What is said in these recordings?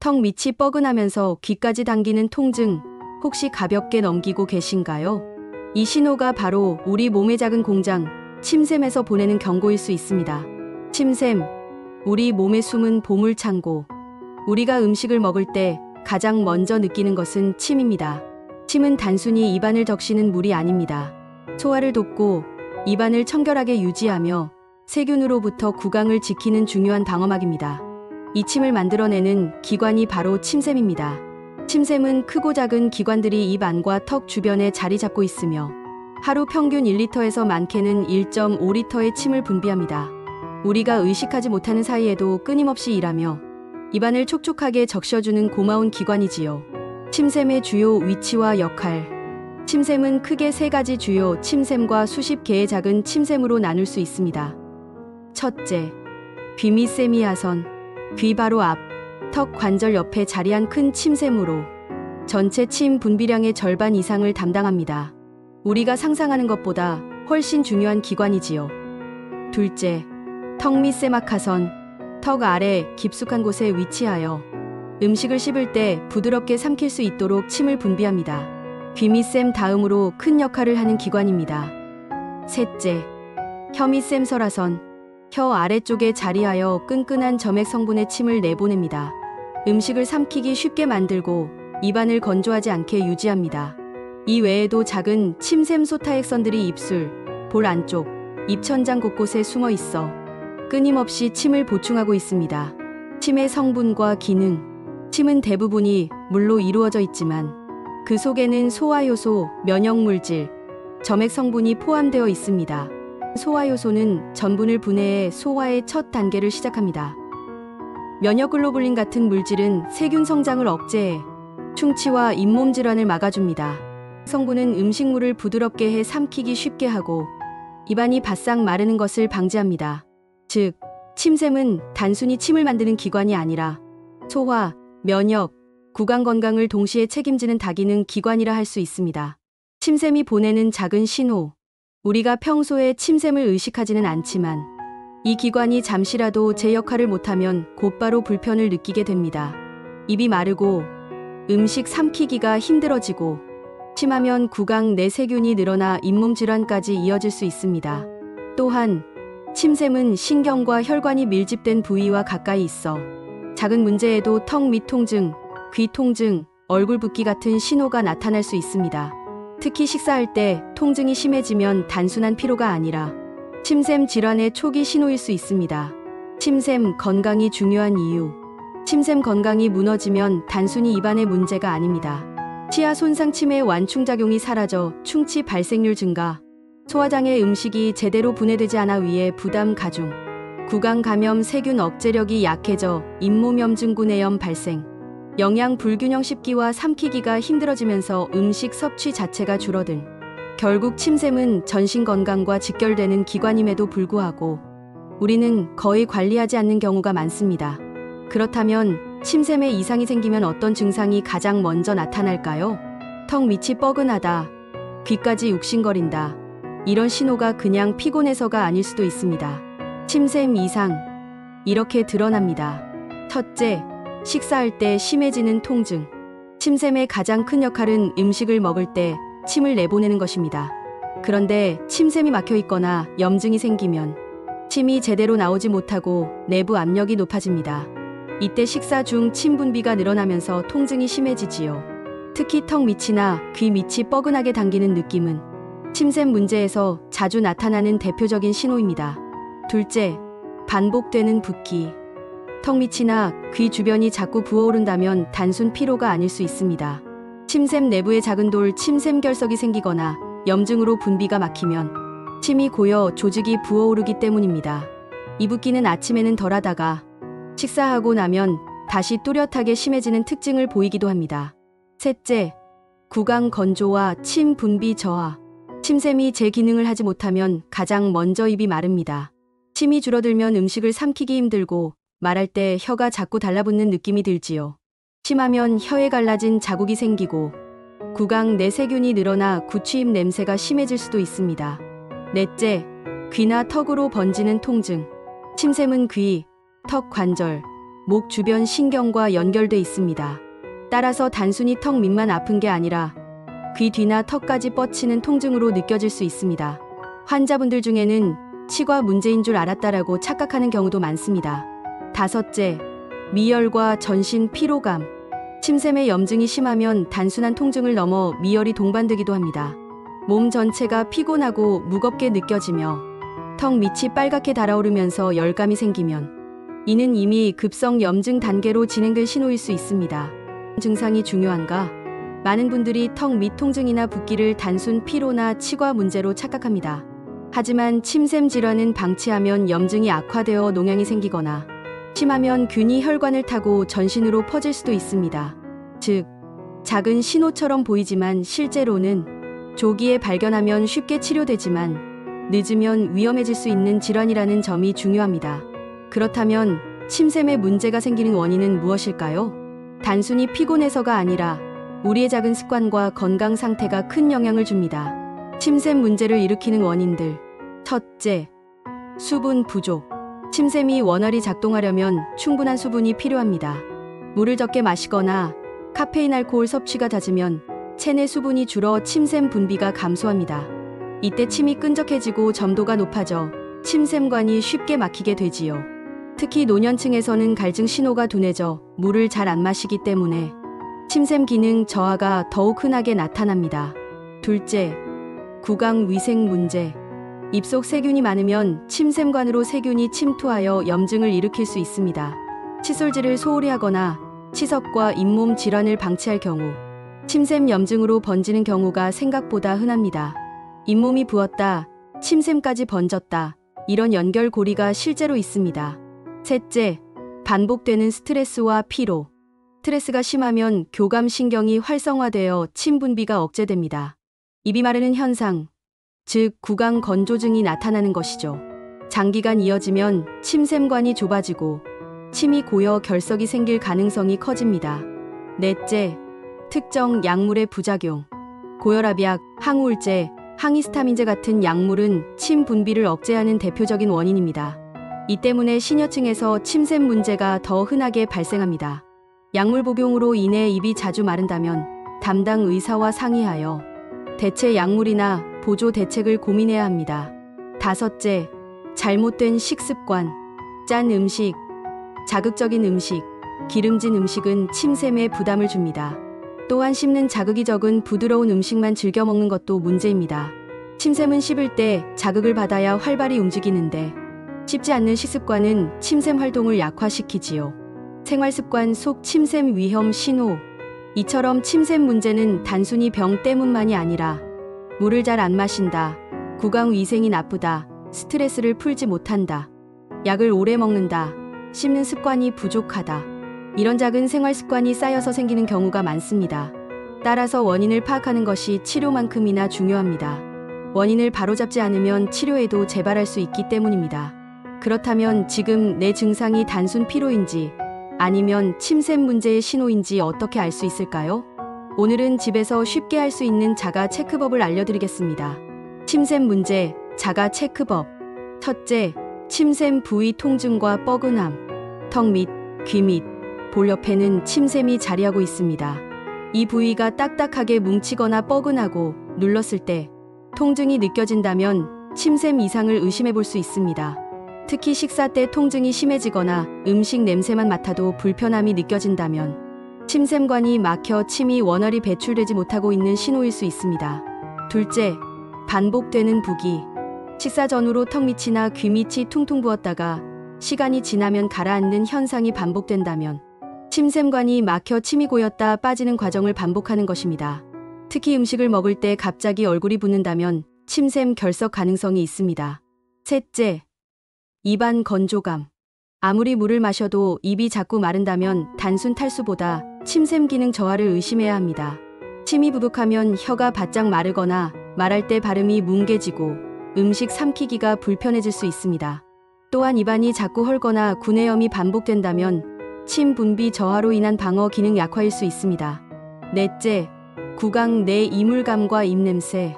턱 밑이 뻐근하면서 귀까지 당기는 통증, 혹시 가볍게 넘기고 계신가요? 이 신호가 바로 우리 몸의 작은 공장, 침샘에서 보내는 경고일 수 있습니다. 침샘, 우리 몸의 숨은 보물창고. 우리가 음식을 먹을 때 가장 먼저 느끼는 것은 침입니다. 침은 단순히 입안을 적시는 물이 아닙니다. 소화를 돕고 입안을 청결하게 유지하며 세균으로부터 구강을 지키는 중요한 방어막입니다. 이 침을 만들어내는 기관이 바로 침샘입니다. 침샘은 크고 작은 기관들이 입 안과 턱 주변에 자리 잡고 있으며 하루 평균 1리터에서 많게는 1.5리터의 침을 분비합니다. 우리가 의식하지 못하는 사이에도 끊임없이 일하며 입안을 촉촉하게 적셔주는 고마운 기관이지요. 침샘의 주요 위치와 역할. 침샘은 크게 세 가지 주요 침샘과 수십 개의 작은 침샘으로 나눌 수 있습니다. 첫째, 귀 밑 세미하선. 귀 바로 앞, 턱 관절 옆에 자리한 큰 침샘으로 전체 침 분비량의 절반 이상을 담당합니다. 우리가 상상하는 것보다 훨씬 중요한 기관이지요. 둘째, 턱 밑 세막하선. 턱 아래 깊숙한 곳에 위치하여 음식을 씹을 때 부드럽게 삼킬 수 있도록 침을 분비합니다. 귀 밑 샘 다음으로 큰 역할을 하는 기관입니다. 셋째, 혀 밑 샘설하선. 혀 아래쪽에 자리하여 끈끈한 점액 성분의 침을 내보냅니다. 음식을 삼키기 쉽게 만들고 입안을 건조하지 않게 유지합니다. 이 외에도 작은 침샘 소타액선들이 입술, 볼 안쪽, 입천장 곳곳에 숨어 있어 끊임없이 침을 보충하고 있습니다. 침의 성분과 기능. 침은 대부분이 물로 이루어져 있지만 그 속에는 소화효소, 면역물질, 점액 성분이 포함되어 있습니다. 소화효소는 전분을 분해해 소화의 첫 단계를 시작합니다. 면역글로불린 같은 물질은 세균 성장을 억제해 충치와 잇몸 질환을 막아줍니다. 성분은 음식물을 부드럽게 해 삼키기 쉽게 하고 입안이 바싹 마르는 것을 방지합니다. 즉, 침샘은 단순히 침을 만드는 기관이 아니라 소화, 면역, 구강 건강을 동시에 책임지는 다기능 기관이라 할 수 있습니다. 침샘이 보내는 작은 신호. 우리가 평소에 침샘을 의식하지는 않지만 이 기관이 잠시라도 제 역할을 못하면 곧바로 불편을 느끼게 됩니다. 입이 마르고 음식 삼키기가 힘들어지고 침하면 구강 내 세균이 늘어나 잇몸 질환까지 이어질 수 있습니다. 또한 침샘은 신경과 혈관이 밀집된 부위와 가까이 있어 작은 문제에도 턱 밑 통증, 귀 통증, 얼굴 붓기 같은 신호가 나타날 수 있습니다. 특히 식사할 때 통증이 심해지면 단순한 피로가 아니라 침샘 질환의 초기 신호일 수 있습니다. 침샘 건강이 중요한 이유. 침샘 건강이 무너지면 단순히 입안의 문제가 아닙니다. 치아 손상 치매의 완충작용이 사라져 충치 발생률 증가, 소화장의 음식이 제대로 분해되지 않아 위에 부담 가중, 구강 감염 세균 억제력이 약해져 잇몸염증 구내염 발생, 영양 불균형 씹기와 삼키기가 힘들어지면서 음식 섭취 자체가 줄어든. 결국 침샘은 전신 건강과 직결되는 기관임에도 불구하고 우리는 거의 관리하지 않는 경우가 많습니다. 그렇다면 침샘에 이상이 생기면 어떤 증상이 가장 먼저 나타날까요? 턱 밑이 뻐근하다, 귀까지 욕심거린다. 이런 신호가 그냥 피곤해서가 아닐 수도 있습니다. 침샘 이상, 이렇게 드러납니다. 첫째, 식사할 때 심해지는 통증. 침샘의 가장 큰 역할은 음식을 먹을 때 침을 내보내는 것입니다. 그런데 침샘이 막혀 있거나 염증이 생기면 침이 제대로 나오지 못하고 내부 압력이 높아집니다. 이때 식사 중 침 분비가 늘어나면서 통증이 심해지지요. 특히 턱 밑이나 귀 밑이 뻐근하게 당기는 느낌은 침샘 문제에서 자주 나타나는 대표적인 신호입니다. 둘째, 반복되는 붓기. 턱 밑이나 귀 주변이 자꾸 부어오른다면 단순 피로가 아닐 수 있습니다. 침샘 내부에 작은 돌 침샘결석이 생기거나 염증으로 분비가 막히면 침이 고여 조직이 부어오르기 때문입니다. 이 붓기는 아침에는 덜하다가 식사하고 나면 다시 뚜렷하게 심해지는 특징을 보이기도 합니다. 셋째, 구강 건조와 침 분비 저하. 침샘이 제 기능을 하지 못하면 가장 먼저 입이 마릅니다. 침이 줄어들면 음식을 삼키기 힘들고 말할 때 혀가 자꾸 달라붙는 느낌이 들지요. 침하면 혀에 갈라진 자국이 생기고 구강 내 세균이 늘어나 구취입 냄새가 심해질 수도 있습니다. 넷째, 귀나 턱으로 번지는 통증. 침샘은 귀, 턱 관절, 목 주변 신경과 연결돼 있습니다. 따라서 단순히 턱 밑만 아픈 게 아니라 귀 뒤나 턱까지 뻗치는 통증으로 느껴질 수 있습니다. 환자분들 중에는 치과 문제인 줄 알았다라고 착각하는 경우도 많습니다. 다섯째, 미열과 전신 피로감. 침샘의 염증이 심하면 단순한 통증을 넘어 미열이 동반되기도 합니다. 몸 전체가 피곤하고 무겁게 느껴지며 턱 밑이 빨갛게 달아오르면서 열감이 생기면 이는 이미 급성 염증 단계로 진행될 신호일 수 있습니다. 증상이 중요한가? 많은 분들이 턱 밑 통증이나 붓기를 단순 피로나 치과 문제로 착각합니다. 하지만 침샘 질환은 방치하면 염증이 악화되어 농양이 생기거나 심하면 균이 혈관을 타고 전신으로 퍼질 수도 있습니다. 즉, 작은 신호처럼 보이지만 실제로는 조기에 발견하면 쉽게 치료되지만 늦으면 위험해질 수 있는 질환이라는 점이 중요합니다. 그렇다면 침샘에 문제가 생기는 원인은 무엇일까요? 단순히 피곤해서가 아니라 우리의 작은 습관과 건강 상태가 큰 영향을 줍니다. 침샘 문제를 일으키는 원인들. 첫째, 수분 부족. 침샘이 원활히 작동하려면 충분한 수분이 필요합니다. 물을 적게 마시거나 카페인 알코올 섭취가 잦으면 체내 수분이 줄어 침샘 분비가 감소합니다. 이때 침이 끈적해지고 점도가 높아져 침샘관이 쉽게 막히게 되지요. 특히 노년층에서는 갈증 신호가 둔해져 물을 잘 안 마시기 때문에 침샘 기능 저하가 더욱 흔하게 나타납니다. 둘째, 구강 위생 문제. 입속 세균이 많으면 침샘관으로 세균이 침투하여 염증을 일으킬 수 있습니다. 칫솔질을 소홀히 하거나 치석과 잇몸 질환을 방치할 경우 침샘 염증으로 번지는 경우가 생각보다 흔합니다. 잇몸이 부었다, 침샘까지 번졌다, 이런 연결고리가 실제로 있습니다. 셋째, 반복되는 스트레스와 피로. 스트레스가 심하면 교감신경이 활성화되어 침 분비가 억제됩니다. 입이 마르는 현상, 즉 구강 건조증이 나타나는 것이죠. 장기간 이어지면 침샘관이 좁아지고 침이 고여 결석이 생길 가능성이 커집니다. 넷째, 특정 약물의 부작용. 고혈압약, 항우울제, 항히스타민제 같은 약물은 침 분비를 억제하는 대표적인 원인입니다. 이 때문에 시녀층에서 침샘 문제가 더 흔하게 발생합니다. 약물 복용으로 인해 입이 자주 마른다면 담당 의사와 상의하여 대체 약물이나 보조 대책을 고민해야 합니다. 다섯째, 잘못된 식습관. 짠 음식, 자극적인 음식, 기름진 음식은 침샘에 부담을 줍니다. 또한 씹는 자극이 적은 부드러운 음식만 즐겨 먹는 것도 문제입니다. 침샘은 씹을 때 자극을 받아야 활발히 움직이는데 씹지 않는 식습관은 침샘 활동을 약화시키지요. 생활습관 속 침샘 위험 신호. 이처럼 침샘 문제는 단순히 병 때문만이 아니라 물을 잘 안 마신다, 구강 위생이 나쁘다, 스트레스를 풀지 못한다, 약을 오래 먹는다, 씹는 습관이 부족하다, 이런 작은 생활 습관이 쌓여서 생기는 경우가 많습니다. 따라서 원인을 파악하는 것이 치료만큼이나 중요합니다. 원인을 바로잡지 않으면 치료에도 재발할 수 있기 때문입니다. 그렇다면 지금 내 증상이 단순 피로인지 아니면 침샘 문제의 신호인지 어떻게 알 수 있을까요? 오늘은 집에서 쉽게 할 수 있는 자가 체크법을 알려드리겠습니다. 침샘 문제, 자가 체크법. 첫째, 침샘 부위 통증과 뻐근함. 턱 밑, 귀 밑, 볼 옆에는 침샘이 자리하고 있습니다. 이 부위가 딱딱하게 뭉치거나 뻐근하고 눌렀을 때 통증이 느껴진다면 침샘 이상을 의심해 볼 수 있습니다. 특히 식사 때 통증이 심해지거나 음식 냄새만 맡아도 불편함이 느껴진다면 침샘관이 막혀 침이 원활히 배출되지 못하고 있는 신호일 수 있습니다. 둘째, 반복되는 부기. 식사 전후로 턱 밑이나 귀 밑이 퉁퉁 부었다가 시간이 지나면 가라앉는 현상이 반복된다면 침샘관이 막혀 침이 고였다 빠지는 과정을 반복하는 것입니다. 특히 음식을 먹을 때 갑자기 얼굴이 붓는다면 침샘 결석 가능성이 있습니다. 셋째, 입안 건조감. 아무리 물을 마셔도 입이 자꾸 마른다면 단순 탈수보다 침샘 기능 저하를 의심해야 합니다. 침이 부족하면 혀가 바짝 마르거나 말할 때 발음이 뭉개지고 음식 삼키기가 불편해질 수 있습니다. 또한 입안이 자꾸 헐거나 구내염이 반복된다면 침 분비 저하로 인한 방어 기능 약화일 수 있습니다. 넷째, 구강 내 이물감과 입냄새.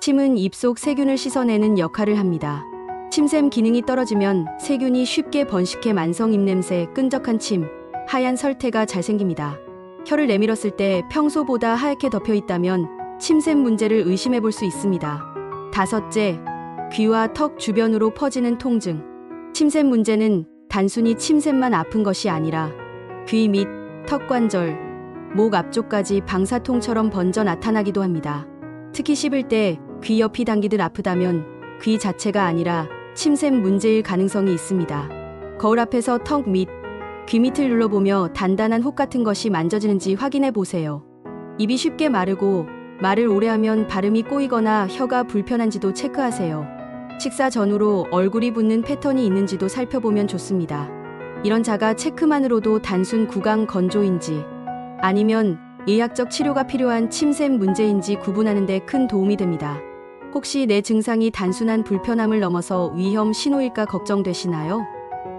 침은 입속 세균을 씻어내는 역할을 합니다. 침샘 기능이 떨어지면 세균이 쉽게 번식해 만성 입냄새, 끈적한 침, 하얀 설태가 잘 생깁니다. 혀를 내밀었을 때 평소보다 하얗게 덮여 있다면 침샘 문제를 의심해 볼 수 있습니다. 다섯째, 귀와 턱 주변으로 퍼지는 통증. 침샘 문제는 단순히 침샘만 아픈 것이 아니라 귀 및 턱 관절, 목 앞쪽까지 방사통처럼 번져 나타나기도 합니다. 특히 씹을 때 귀 옆이 당기듯 아프다면 귀 자체가 아니라 침샘 문제일 가능성이 있습니다. 거울 앞에서 턱 및 귀 밑을 눌러보며 단단한 혹 같은 것이 만져지는지 확인해 보세요. 입이 쉽게 마르고 말을 오래 하면 발음이 꼬이거나 혀가 불편한지도 체크하세요. 식사 전후로 얼굴이 붓는 패턴이 있는지도 살펴보면 좋습니다. 이런 자가 체크만으로도 단순 구강 건조인지 아니면 의학적 치료가 필요한 침샘 문제인지 구분하는 데 큰 도움이 됩니다. 혹시 내 증상이 단순한 불편함을 넘어서 위험 신호일까 걱정되시나요?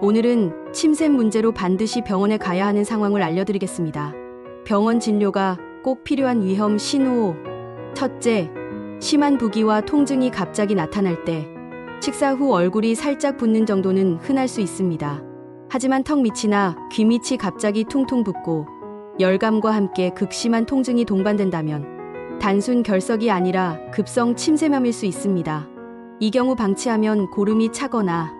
오늘은 침샘 문제로 반드시 병원에 가야 하는 상황을 알려드리겠습니다. 병원 진료가 꼭 필요한 위험 신호. 첫째, 심한 부기와 통증이 갑자기 나타날 때. 식사 후 얼굴이 살짝 붓는 정도는 흔할 수 있습니다. 하지만 턱 밑이나 귀 밑이 갑자기 퉁퉁 붓고 열감과 함께 극심한 통증이 동반된다면 단순 결석이 아니라 급성 침샘염일 수 있습니다. 이 경우 방치하면 고름이 차거나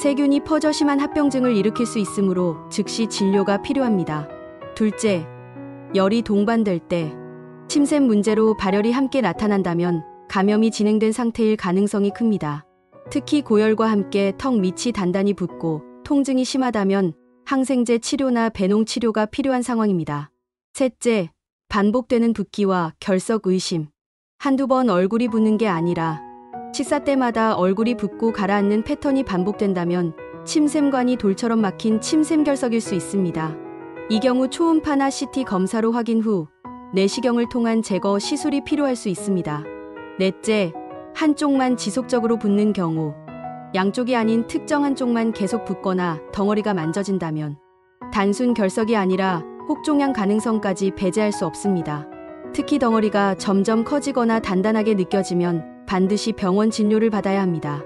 세균이 퍼져 심한 합병증을 일으킬 수 있으므로 즉시 진료가 필요합니다. 둘째, 열이 동반될 때. 침샘 문제로 발열이 함께 나타난다면 감염이 진행된 상태일 가능성이 큽니다. 특히 고열과 함께 턱 밑이 단단히 붓고 통증이 심하다면 항생제 치료나 배농 치료가 필요한 상황입니다. 셋째, 반복되는 붓기와 결석 의심. 한두 번 얼굴이 붓는 게 아니라 식사 때마다 얼굴이 붓고 가라앉는 패턴이 반복된다면 침샘관이 돌처럼 막힌 침샘 결석일 수 있습니다. 이 경우 초음파나 CT 검사로 확인 후 내시경을 통한 제거 시술이 필요할 수 있습니다. 넷째, 한쪽만 지속적으로 붓는 경우. 양쪽이 아닌 특정 한쪽만 계속 붓거나 덩어리가 만져진다면 단순 결석이 아니라 혹종양 가능성까지 배제할 수 없습니다. 특히 덩어리가 점점 커지거나 단단하게 느껴지면 반드시 병원 진료를 받아야 합니다.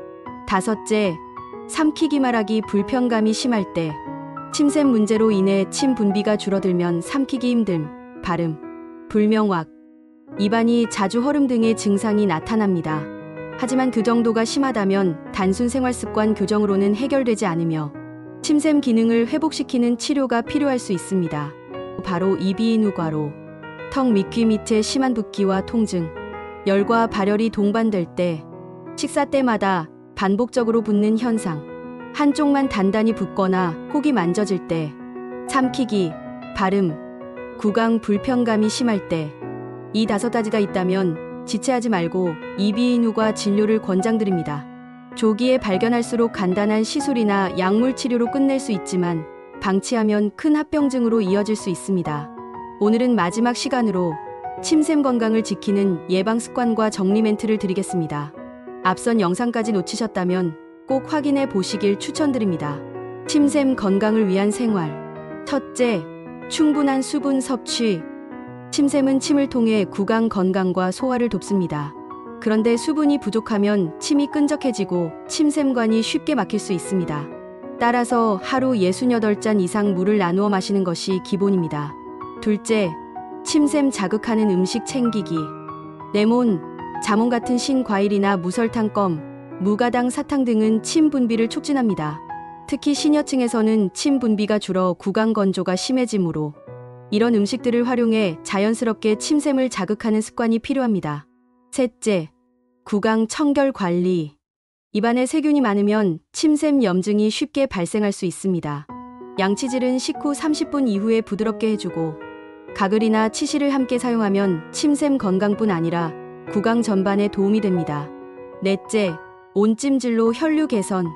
다섯째, 삼키기 말하기 불편감이 심할 때. 침샘 문제로 인해 침 분비가 줄어들면 삼키기 힘듦, 발음, 불명확, 입안이 자주 허름 등의 증상이 나타납니다. 하지만 그 정도가 심하다면 단순 생활습관 교정으로는 해결되지 않으며 침샘 기능을 회복시키는 치료가 필요할 수 있습니다. 바로 이비인후과로. 턱 밑 귀 밑에 심한 붓기와 통증, 열과 발열이 동반될 때. 식사 때마다 반복적으로 붓는 현상, 한쪽만 단단히 붓거나 혹이 만져질 때. 삼키기, 발음, 구강 불편감이 심할 때. 이 5가지가 있다면 지체하지 말고 이비인후과 진료를 권장드립니다. 조기에 발견할수록 간단한 시술이나 약물 치료로 끝낼 수 있지만 방치하면 큰 합병증으로 이어질 수 있습니다. 오늘은 마지막 시간으로 침샘 건강을 지키는 예방 습관과 정리 멘트를 드리겠습니다. 앞선 영상까지 놓치셨다면 꼭 확인해 보시길 추천드립니다. 침샘 건강을 위한 생활. 첫째, 충분한 수분 섭취. 침샘은 침을 통해 구강 건강과 소화를 돕습니다. 그런데 수분이 부족하면 침이 끈적해지고 침샘관이 쉽게 막힐 수 있습니다. 따라서 하루 68잔 이상 물을 나누어 마시는 것이 기본입니다. 둘째, 침샘 자극하는 음식 챙기기. 레몬, 자몽 같은 신과일이나 무설탕 껌, 무가당 사탕 등은 침 분비를 촉진합니다. 특히 시녀층에서는 침 분비가 줄어 구강 건조가 심해지므로 이런 음식들을 활용해 자연스럽게 침샘을 자극하는 습관이 필요합니다. 셋째, 구강 청결 관리. 입안에 세균이 많으면 침샘 염증이 쉽게 발생할 수 있습니다. 양치질은 식후 30분 이후에 부드럽게 해주고 가글이나 치실을 함께 사용하면 침샘 건강뿐 아니라 구강 전반에 도움이 됩니다. 넷째, 온찜질로 혈류 개선.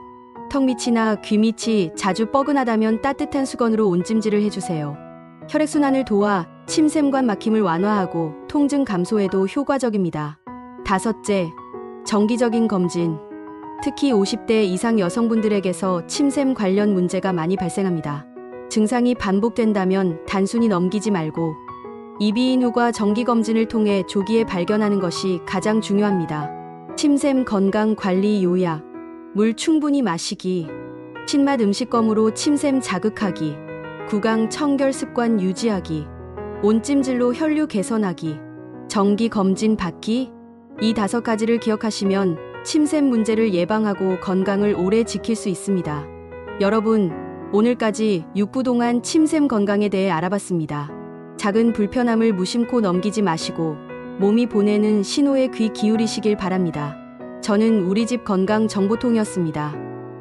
턱 밑이나 귀 밑이 자주 뻐근하다면 따뜻한 수건으로 온찜질을 해주세요. 혈액순환을 도와 침샘관 막힘을 완화하고 통증 감소에도 효과적입니다. 다섯째, 정기적인 검진. 특히 50대 이상 여성분들에게서 침샘 관련 문제가 많이 발생합니다. 증상이 반복된다면 단순히 넘기지 말고 이비인후과 정기검진을 통해 조기에 발견하는 것이 가장 중요합니다. 침샘 건강 관리 요약. 물 충분히 마시기, 신맛 음식검으로 침샘 자극하기, 구강 청결 습관 유지하기, 온찜질로 혈류 개선하기, 정기 검진 받기, 이 5가지를 기억하시면 침샘 문제를 예방하고 건강을 오래 지킬 수 있습니다. 여러분, 오늘까지 6부 동안 침샘 건강에 대해 알아봤습니다. 작은 불편함을 무심코 넘기지 마시고 몸이 보내는 신호에 귀 기울이시길 바랍니다. 저는 우리 집 건강 정보통이었습니다.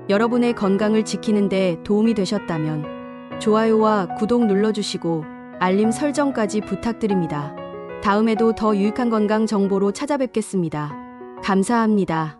여러분의 건강을 지키는 데 도움이 되셨다면 좋아요와 구독 눌러주시고 알림 설정까지 부탁드립니다. 다음에도 더 유익한 건강 정보로 찾아뵙겠습니다. 감사합니다.